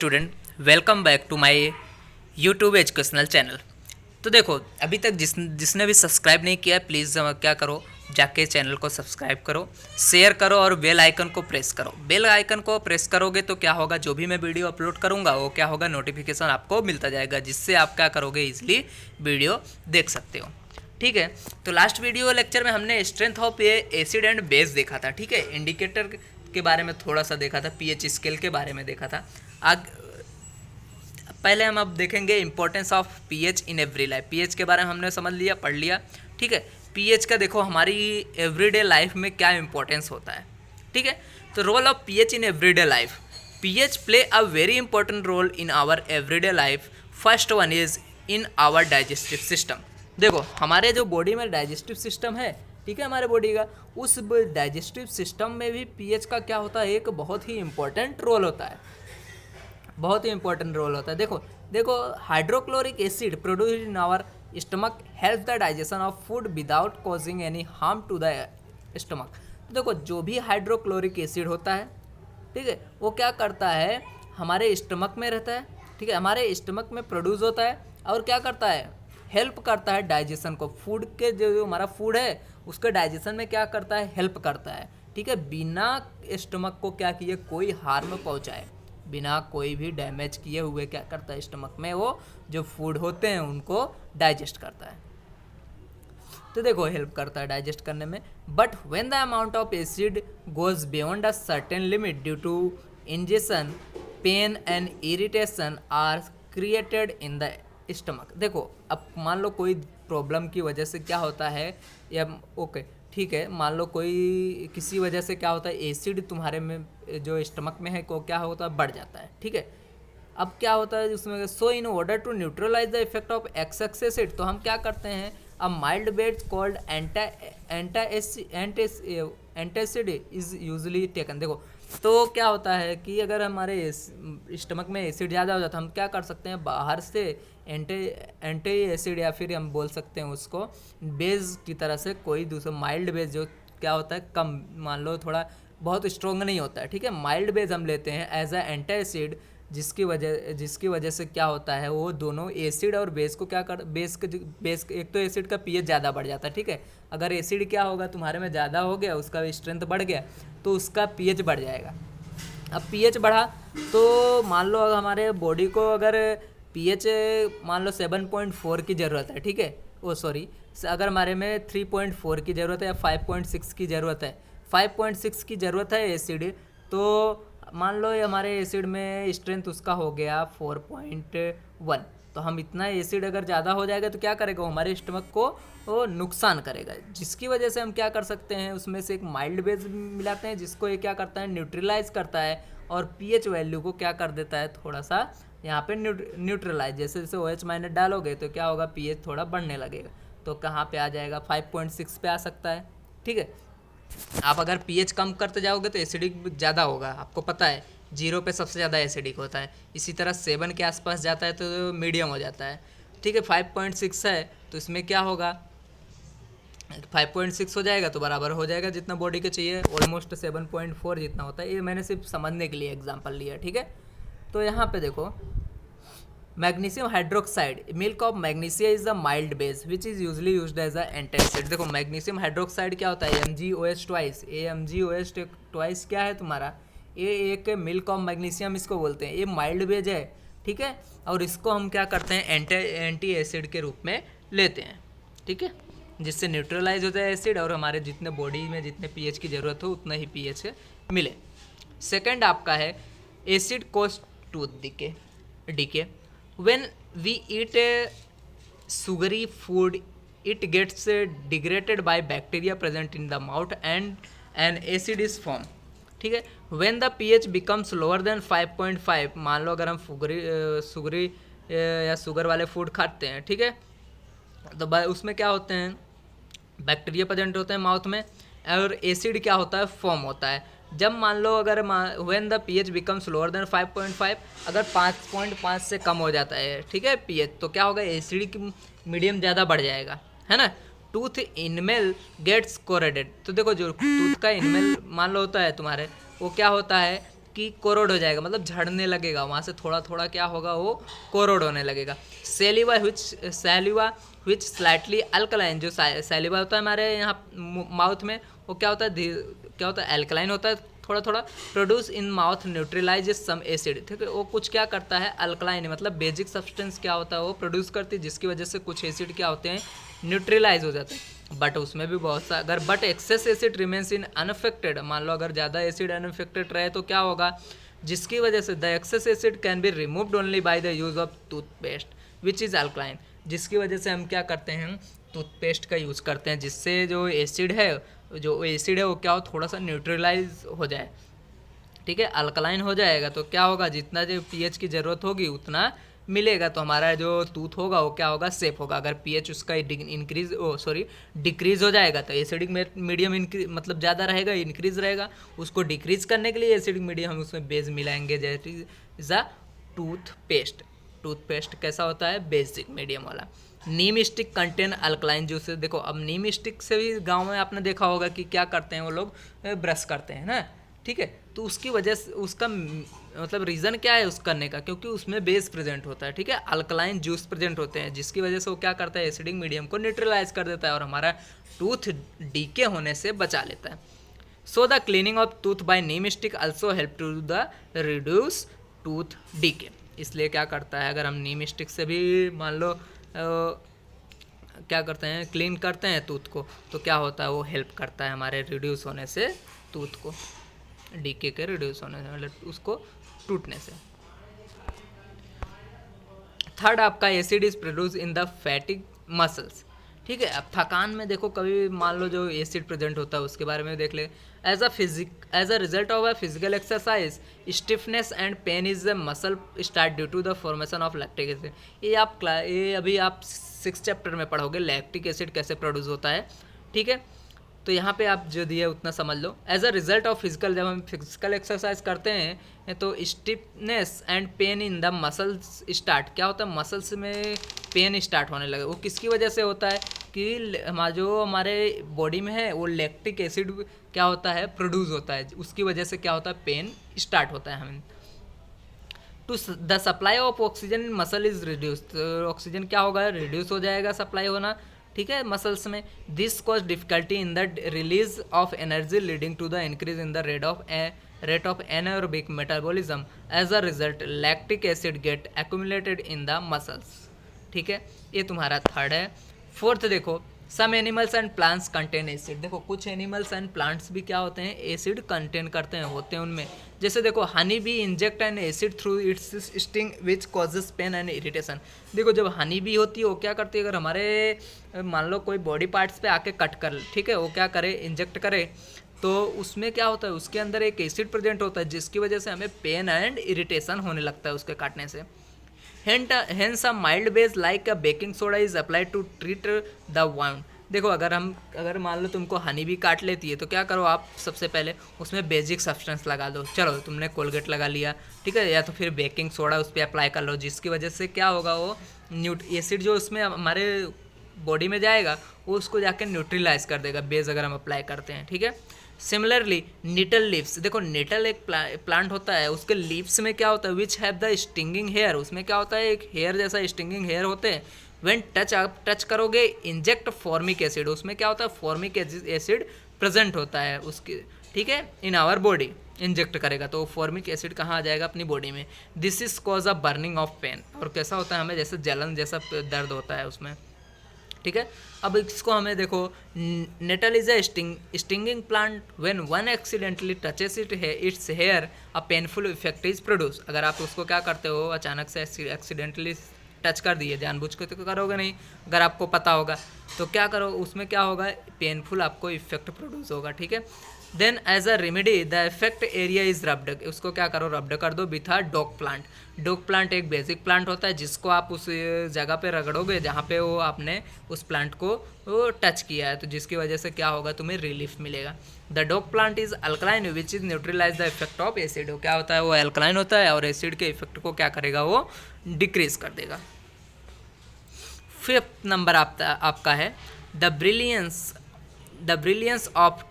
Student, welcome back to my YouTube educational channel. तो देखो, अभी तक जिसने भी सब्सक्राइब नहीं किया है, प्लीज़ क्या करो, जाके चैनल को सब्सक्राइब करो, शेयर करो और बेल आइकन को प्रेस करो। बेल आइकन को प्रेस करोगे तो क्या होगा, जो भी मैं वीडियो अपलोड करूंगा वो क्या होगा, नोटिफिकेशन आपको मिलता जाएगा, जिससे आप क्या करोगे, इजीली वीडियो देख सकते हो। ठीक है। तो लास्ट वीडियो लेक्चर में हमने strength of acid and base देखा था। ठीक है, इंडिकेटर के बारे में थोड़ा सा देखा था, पीएच स्केल के बारे में देखा था। आग पहले हम अब देखेंगे importance of pH in every life. PH के बारे में हमने समझ लिया, पढ़ लिया। ठीक है, पीएच का देखो हमारी एवरीडे लाइफ में क्या इंपॉर्टेंस होता है। ठीक है, तो role of pH in everyday life. PH play a very important role in our everyday life. First one is in our digestive system. देखो हमारे जो बॉडी में डाइजेस्टिव सिस्टम है, ठीक है, हमारे बॉडी का, उस डाइजेस्टिव सिस्टम में भी पीएच का क्या होता है, एक बहुत ही इंपॉर्टेंट रोल होता है। बहुत ही इंपॉर्टेंट रोल होता है। देखो देखो hydrochloric acid produce in our stomach help the digestion of food without causing any harm to the stomach. देखो जो भी हाइड्रोक्लोरिक एसिड होता है, ठीक है, वो क्या करता है, हमारे स्टमक में रहता है। ठीक है, हमारे स्टमक में प्रोड्यूस होता है और क्या करता है, हेल्प करता है डाइजेशन को। फूड के जो हमारा फूड है उसके डाइजेशन में क्या करता है, हेल्प करता है। ठीक है, बिना स्टमक को क्या किए कोई हार्म पहुंचाए, बिना कोई भी डैमेज किए हुए क्या करता है, स्टमक में वो जो फूड होते हैं उनको डाइजेस्ट करता है। तो देखो हेल्प करता है डाइजेस्ट करने में। But when the amount of acid goes beyond a certain limit due to ingestion, pain and irritation are created in the stomach. देखो अब मान लो कोई प्रॉब्लम की वजह से क्या होता है, या ओके ठीक है, मान लो कोई किसी वजह से क्या होता है, एसिड तुम्हारे में जो स्टमक में है को क्या होता है, बढ़ जाता है। ठीक है, अब क्या होता है उसमें, so in order to neutralise the effect of excess acid, तो हम क्या करते हैं, a mild base called antacid is usually taken. देखो तो क्या होता है कि अगर हमारे स्टमक में एसिड ज़्यादा हो जाता है, हम क्या कर सकते हैं, बाहर से एंटी एसिड या फिर हम बोल सकते हैं उसको बेस की तरह से कोई दूसरा माइल्ड बेस जो क्या होता है, कम, मान लो थोड़ा बहुत स्ट्रॉन्ग नहीं होता है। ठीक है, माइल्ड बेस हम लेते हैं एज अ एंटी एसिड, जिसकी वजह से क्या होता है, वो दोनों एसिड और बेस को क्या कर, बेस एक तो एसिड का पीएच ज़्यादा बढ़ जाता है। ठीक है, अगर एसिड क्या होगा तुम्हारे में ज़्यादा हो गया, उसका स्ट्रेंथ बढ़ गया तो उसका पीएच बढ़ जाएगा। अब पीएच बढ़ा तो मान लो हमारे बॉडी को अगर पीएच मान लो 7.4 की ज़रूरत है, ठीक है, ओ सॉरी, अगर हमारे में 3.4 की ज़रूरत है या 5.6 की ज़रूरत है, 5.6 की ज़रूरत है एसिड, तो मान लो ये हमारे एसिड में स्ट्रेंथ उसका हो गया 4.1, तो हम इतना एसिड अगर ज़्यादा हो जाएगा तो क्या करेगा, हमारे स्टमक को वो नुकसान करेगा, जिसकी वजह से हम क्या कर सकते हैं, उसमें से एक माइल्ड बेस मिलाते हैं जिसको ये क्या करता है, न्यूट्रलाइज करता है और पीएच वैल्यू को क्या कर देता है, थोड़ा सा यहाँ पे न्यूट्रलाइज, जैसे जैसे OH माइनस डालोगे तो क्या होगा, पीएच थोड़ा बढ़ने लगेगा, तो कहाँ पे आ जाएगा, 5.6 पे आ सकता है। ठीक है, आप अगर पीएच कम करते जाओगे तो एसिडिक ज़्यादा होगा, आपको पता है 0 पे सबसे ज़्यादा एसिडिक होता है, इसी तरह 7 के आसपास जाता है तो मीडियम हो जाता है। ठीक है, 5.6 है तो इसमें क्या होगा, 5.6 हो जाएगा तो बराबर हो जाएगा जितना बॉडी के चाहिए, ऑलमोस्ट 7.4 जितना होता है। ये मैंने सिर्फ समझने के लिए एग्जांपल लिया। ठीक है, तो यहाँ पे देखो magnesium hydroxide, milk of magnesia is the mild base which is usually used as a antacid. देखो मैग्नीशियम हाइड्रोक्साइड क्या होता है, MgOH ट्वाइस, MgOH ट्वाइस क्या है तुम्हारा, ये एक मिल्क ऑफ मैग्नीशियम इसको बोलते हैं, ये माइल्ड बेस है। ठीक है, और इसको हम क्या करते हैं, एंटी एसिड के रूप में लेते हैं। ठीक है, जिससे न्यूट्रलाइज होता है एसिड और हमारे जितने बॉडी में जितने पीएच की ज़रूरत हो उतना ही पीएच मिले। सेकंड आपका है acid cost tooth decay. When we eat a sugary food, it gets degraded by bacteria present in the mouth and an acid is formed. ठीक है, when the pH becomes lower than 5.5, मान लो अगर हम सुगरी या sugar वाले food खाते हैं, ठीक है, तो उसमें क्या होते हैं, बैक्टीरिया प्रेजेंट होते हैं माउथ में और एसिड क्या होता है, फॉर्म होता है। जब मान लो अगर when the pH becomes lower than 5.5, अगर 5.5 से कम हो जाता है, ठीक है, पीएच, तो क्या होगा, एसिडिक मीडियम ज़्यादा बढ़ जाएगा, है ना। टूथ इनमेल गेट्स कोरेडेड, तो देखो जो टूथ का इनमेल मान लो होता है तुम्हारे, वो क्या होता है, कि कोरोड हो जाएगा, मतलब झड़ने लगेगा, वहाँ से थोड़ा थोड़ा क्या होगा, वो कोरोड होने लगेगा। सैलिवा विच स्लाइटली अल्कलाइन, जो सैलिवा होता है हमारे यहाँ माउथ में, वो क्या होता है, क्या होता है, एल्कलाइन होता है थोड़ा थोड़ा। Produce in mouth neutralize some acid, ठीक है, वो कुछ क्या करता है, अल्कलाइन मतलब बेसिक सब्सटेंस क्या होता है वो प्रोड्यूस करती है, जिसकी वजह से कुछ एसिड क्या होते हैं, न्यूट्रलाइज हो जाते हैं। बट उसमें भी बहुत सा अगर but excess acid remains in unaffected, मान लो अगर ज़्यादा एसिड अनअफेक्टेड रहे तो क्या होगा, जिसकी वजह से the excess acid can be removed only by the use of toothpaste which is alkaline, जिसकी वजह से हम क्या करते हैं, टूथपेस्ट का यूज़ करते हैं, जिससे जो एसिड है वो क्या हो, थोड़ा सा न्यूट्रलाइज हो जाए, ठीक है, अल्कलाइन हो जाएगा। तो क्या होगा, जितना जो पीएच की ज़रूरत होगी उतना मिलेगा, तो हमारा जो टूथ होगा वो क्या होगा, सेफ होगा। अगर पीएच उसका डिक्रीज हो जाएगा तो एसिडिक मीडियम मतलब ज़्यादा रहेगा, इंक्रीज रहेगा। उसको डिक्रीज करने के लिए एसिडिक मीडियम हम उसमें बेस मिलाएंगे, जैसे अ टूथपेस्ट कैसा होता है, बेसिक मीडियम वाला। नीम स्टिक कंटेन अल्कलाइन जूस। देखो अब नीम स्टिक से भी गांव में आपने देखा होगा कि क्या करते हैं वो लोग, ब्रश करते हैं ना, ठीक है, तो उसकी वजह से उसका मतलब रीज़न क्या है उस करने का, क्योंकि उसमें बेस प्रेजेंट होता है, ठीक है, अल्कलाइन जूस प्रेजेंट होते हैं, जिसकी वजह से वो क्या करता है, एसिडिक मीडियम को न्यूट्रलाइज कर देता है और हमारा टूथ डीके होने से बचा लेता है। So the cleaning of tooth by neem stick also help to the reduce tooth decay. इसलिए क्या करता है, अगर हम नीम स्टिक से भी मान लो क्या करते हैं, क्लीन करते हैं टूथ को, तो क्या होता है, वो हेल्प करता है हमारे रिड्यूस होने से, टूथ को डीके के रिड्यूस होने से, मतलब उसको टूटने से। थर्ड आपका acid is produce in the फैटिक muscles, ठीक है। अब थकान में देखो कभी मान लो जो एसिड प्रेजेंट होता है उसके बारे में देख ले। As a result of a physical exercise stiffness and pain is the muscle start due to the formation of lactic acid. ये अभी आप 6 चैप्टर में पढ़ोगे लैक्टिक एसिड कैसे प्रोड्यूस होता है, ठीक है। तो यहाँ पे आप जो दिया उतना समझ लो। As a result of physical, जब हम फिजिकल एक्सरसाइज करते हैं तो stiffness and pain in the muscles start, क्या होता है, मसल्स में पेन स्टार्ट होने लगे। वो किसकी वजह से होता है कि जो हमारे बॉडी में है वो लैक्टिक एसिड क्या होता है, प्रोड्यूस होता है, उसकी वजह से क्या होता है, पेन स्टार्ट होता है हमें। To the supply of oxygen in muscle is reduce, oxygen क्या होगा, रिड्यूस हो जाएगा सप्लाई होना, ठीक है, मसल्स में। This cause difficulty in the release of energy leading to the increase in the rate of anaerobic metabolism. As a result lactic acid get accumulated in the muscles, ठीक है, ये तुम्हारा थर्ड है। Fourth देखो, some animals and plants contain acid. देखो कुछ animals and plants भी क्या होते हैं, एसिड कंटेन करते हैं, होते हैं उनमें। जैसे देखो honey bee inject an acid through its sting which causes pain and irritation. देखो जब हनी बी होती है वो क्या करती है, अगर हमारे मान लो कोई बॉडी पार्ट्स पे आके कट कर, ठीक है, वो क्या करे, इंजेक्ट करे, तो उसमें क्या होता है, उसके अंदर एक एसिड प्रेजेंट होता है, जिसकी वजह से हमें पेन एंड इरिटेशन होने लगता है उसके काटने से। Hence a mild base like a baking soda is applied to treat the wound। देखो अगर मान लो तुमको हनी भी काट लेती है तो क्या करो आप, सबसे पहले उसमें बेसिक सब्सटेंस लगा दो। चलो तुमने कोलगेट लगा लिया, ठीक है, या तो फिर बेकिंग सोडा उस पर अप्लाई कर लो, जिसकी वजह से क्या होगा, वो एसिड जो उसमें हमारे बॉडी में जाएगा वो उसको जाके न्यूट्रलाइज कर देगा, बेस अगर हम अप्लाई करते हैं, ठीक है। सिमिलरली निटल लीव्स, देखो निटल एक प्लांट होता है, उसके लीव्स में क्या होता है, which have the stinging hair, उसमें क्या होता है, एक हेयर जैसा स्टिंगिंग हेयर होते हैं। व्हेन टच करोगे इंजेक्ट फॉर्मिक एसिड, उसमें क्या होता है, फॉर्मिक एसिड प्रेजेंट होता है उसकी, ठीक है, इन आवर बॉडी इंजेक्ट करेगा तो फॉर्मिक एसिड कहाँ आ जाएगा, अपनी बॉडी में। This is cause a burning of pain, और कैसा होता है, हमें जैसे जलन जैसा दर्द होता है उसमें, ठीक है। अब इसको हमें देखो, nettle is a stinging plant, when one accidentally touches its hair a painful effect is produce. अगर आप उसको क्या करते हो, अचानक से एक्सीडेंटली टच कर दिए, जानबूझ के तो करोगे नहीं, अगर आपको पता होगा तो क्या करो, उसमें क्या होगा, पेनफुल आपको इफेक्ट प्रोड्यूस होगा, ठीक है। Then as a remedy the effect area is rubbed, उसको क्या करो, रब्ड कर दो with a dog plant. Dog plant एक बेसिक प्लांट होता है, जिसको आप उस जगह पे रगड़ोगे जहाँ पे वो आपने उस प्लांट को वो टच किया है, तो जिसकी वजह से क्या होगा, तुम्हें रिलीफ मिलेगा। The dog plant is alkaline which is neutralize the effect of acid, क्या होता है, वो अल्कलाइन होता है और एसिड के इफेक्ट को क्या करेगा, वो डिक्रीज कर देगा। फिफ्थ नंबर आपका है the brilliance of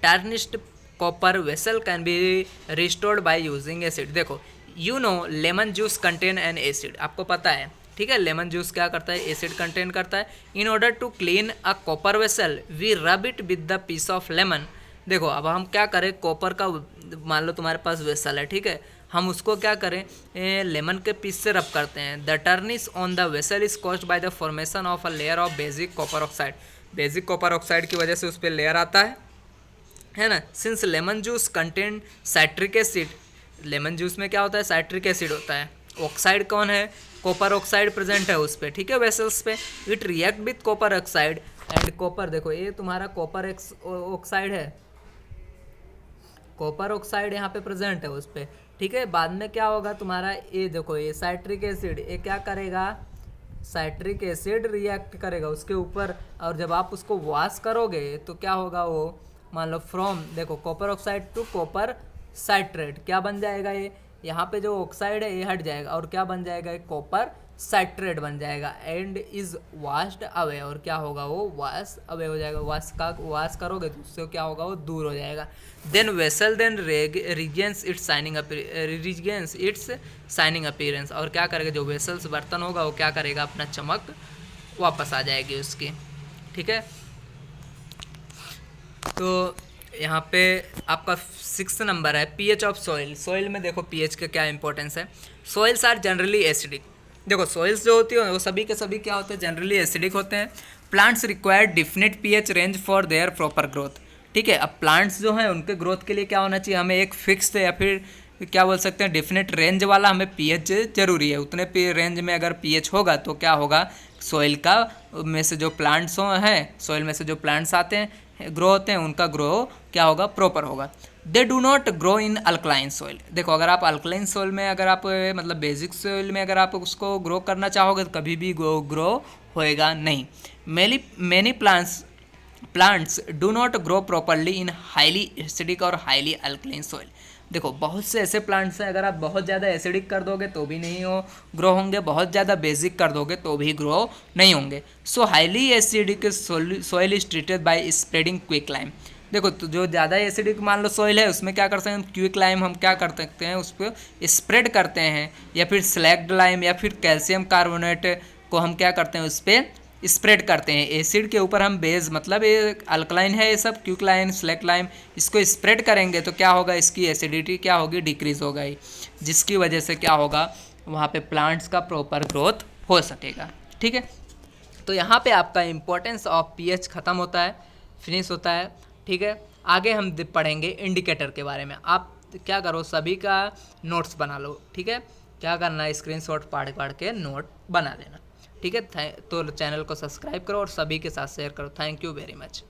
tarnished copper vessel can be restored by using acid. देखो you know lemon juice contain an acid, आपको पता है, ठीक है, लेमन जूस क्या करता है, एसिड कंटेन करता है। In order to clean a copper vessel we rub it with the piece of lemon. देखो अब हम क्या करें, कॉपर का मान लो तुम्हारे पास वेसल है, ठीक है, हम उसको क्या करें, लेमन के पीस से रब करते हैं। The Stoinis on the vessel is caused by the formation of a layer of basic copper oxide. Basic copper oxide की वजह से उस पर लेयर आता है ना। Since lemon juice contain citric acid, lemon juice में क्या होता है, साइट्रिक एसिड होता है। ऑक्साइड कौन है, कॉपर ऑक्साइड प्रेजेंट है उस पर, ठीक है, वेसल्स पे। It react with copper oxide and copper, देखो ये तुम्हारा कॉपर ऑक्साइड है, कॉपर ऑक्साइड यहाँ पे प्रेजेंट है उस पर, ठीक है। बाद में क्या होगा तुम्हारा, ये देखो ये साइट्रिक एसिड, ये क्या करेगा, साइट्रिक एसिड रिएक्ट करेगा उसके ऊपर, और जब आप उसको वॉश करोगे तो क्या होगा, वो मान लो फ्रॉम, देखो copper oxide to copper citrate, क्या बन जाएगा, ये यहाँ पे जो ऑक्साइड है ये हट जाएगा और क्या बन जाएगा, ये कॉपर साइट्रेट बन जाएगा। एंड इज वॉश्ड अवे, और क्या होगा, वो वॉश अवे हो जाएगा, वॉश करोगे तो उससे क्या होगा, वो दूर हो जाएगा। Then vessel then regains its shining appearance, और क्या करेगा, जो वेसल्स बर्तन होगा वो क्या करेगा, अपना चमक वापस आ जाएगी उसकी, ठीक है। तो यहाँ पे आपका 6 नंबर है पीएच ऑफ सॉइल। सॉइल में देखो पीएच का क्या इंपॉर्टेंस है। सॉइल्स आर जनरली एसिडिक, देखो सॉइल्स जो होती है वो सभी के सभी क्या होते हैं, जनरली एसिडिक होते हैं। Plants require definite pH range for their proper growth, ठीक है। अब प्लांट्स जो हैं उनके ग्रोथ के लिए क्या होना चाहिए, हमें एक फिक्स या फिर क्या बोल सकते हैं डेफिनेट रेंज वाला हमें पीएच जरूरी है। उतने रेंज में अगर पीएच होगा तो क्या होगा, सॉइल का में से जो प्लांट्स हैं, सॉइल में से जो प्लांट्स आते हैं ग्रो होते हैं, उनका ग्रो क्या होगा, प्रॉपर होगा। They do not grow in alkaline soil, देखो अगर आप अल्कलाइन सॉइल में अगर आप मतलब बेसिक सॉइल में अगर आप उसको ग्रो करना चाहोगे तो कभी भी ग्रो होएगा नहीं। Many plants do not grow properly in highly acidic और हाईली अल्कलाइन सॉइल। देखो बहुत से ऐसे प्लांट्स हैं, अगर आप बहुत ज़्यादा एसिडिक कर दोगे तो भी नहीं ग्रो होंगे, बहुत ज़्यादा बेसिक कर दोगे तो भी ग्रो नहीं होंगे। सो highly acidic soil is treated by spreading quick lime. देखो तो जो ज़्यादा एसिडिक मान लो सॉइल है उसमें क्या करते हैं, क्विक लाइम हम क्या कर सकते हैं, उसको स्प्रेड करते हैं, या फिर स्लैग्ड लाइम या फिर कैल्शियम कार्बोनेट को हम क्या करते हैं, उस पर स्प्रेड करते हैं। एसिड के ऊपर हम बेस, मतलब ये अल्कलाइन है ये सब, क्विक लाइम स्लैग लाइम, इसको स्प्रेड करेंगे तो क्या होगा, इसकी एसिडिटी क्या होगी, डिक्रीज होगा ही, जिसकी वजह से क्या होगा, वहाँ पे प्लांट्स का प्रॉपर ग्रोथ हो सकेगा, ठीक है। तो यहाँ पे आपका इम्पोर्टेंस ऑफ पीएच ख़त्म होता है, फिनिश होता है, ठीक है। आगे हम पढ़ेंगे इंडिकेटर के बारे में। आप क्या करो, सभी का नोट्स बना लो, ठीक है। क्या करना है, स्क्रीनशॉट पढ़ के नोट बना लेना, ठीक है। तो चैनल को सब्सक्राइब करो और सभी के साथ शेयर करो। Thank you very much.